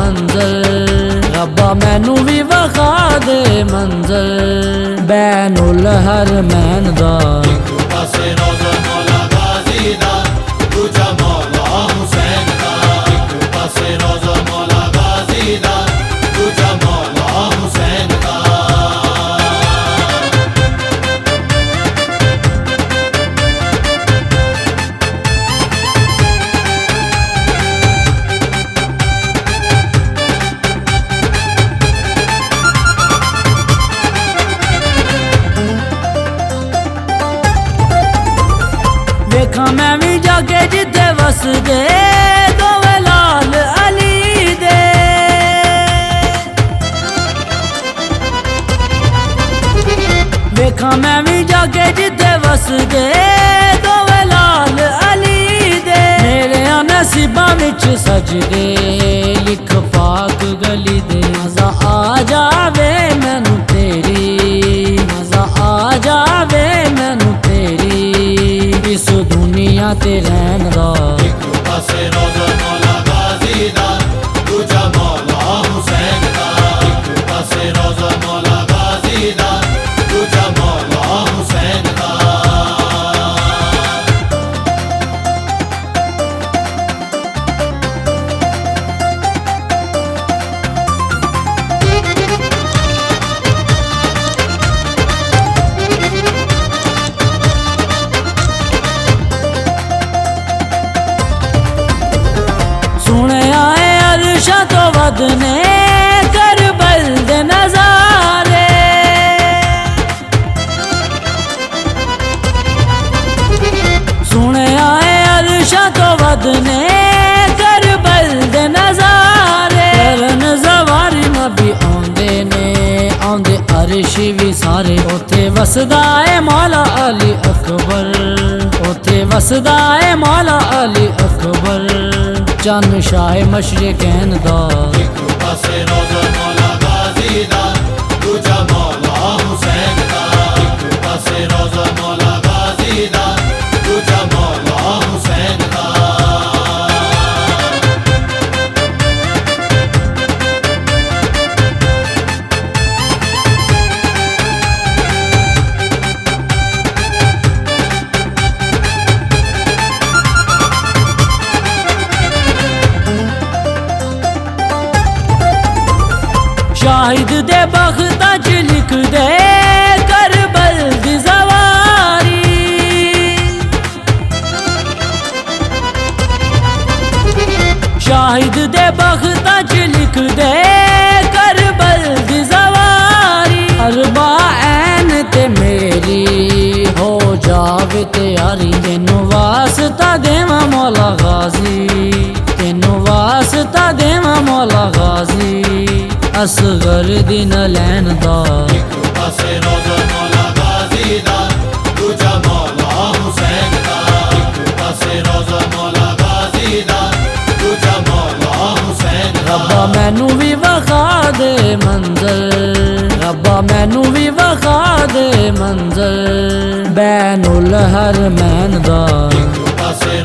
मंजर। रब्बा मैनू भी वखा दे मंजर बैनुल हरमैन दा। एक पासे रोज़ा मौला गाज़ी दा, दूजा मौला हुसैन दा। एक पासे रोज़ा मौला गाज़ी दा, दूजा मौला हुसैन दा। देखा मैं भी जाके जिथे वस दे दोवे लाल अली दे। देखा मैं भी जाके जिथे वस दे दोवे लाल अली दे। मेरे नसीबा विच सज दे लिख पाक गली दे। मजा आ जावे मैनू तेरी, मजा आ जावे मैनू तेरी इस दुनिया ते रहन दा। एक पासे रोज़ा मौला गाज़ी दा, दूजा मौला हुसैन दा। एक पासे रोज़ा मौला गाज़ी दा, दूजा मौला हुसैन दा। सुने आए अरशा तो वदने करबल दे नजारे। सुने आए अरशा तो वदने करबल दे नजारे। करन ज़वारी नबी आंदे ने आंदे अरशी भी सारे। उथे वसदा है मौला अली अकबर, उथे वसदा है मौला अली अकबर चन शाह मशरिकैन दा। एक पासे रोज़ा मौला गाज़ी दा, दूजा मौला हुसैन दा। एक पासे रोज़ा मौला गाज़ी दा, दूजा मौला हुसैन दा। शाहिद दे बख्ता च लिख दे करबल दी ज़वारी। शाहिद दे बख्ता च लिख दे करबल दी ज़वारी। अरबा ऐन ते मेरी हो जावे तैयारी। तेनू वास्ता देवा मौला गाज़ी, तेनू वास्ता देवा मौला गाज़ी असगर दिन लैन दा। एक पासे रोज़ा मौला गाज़ी दा, दूजा मौला हुसैन दा। एक पासे रोज़ा मौला गाज़ी दा, दूजा मौला हुसैन दा। रब्बा मैनू भी वखा दे मंजर। रब्बा मैनू भी वखा दे मंजर बैनुल हरमैन दा। एक पासे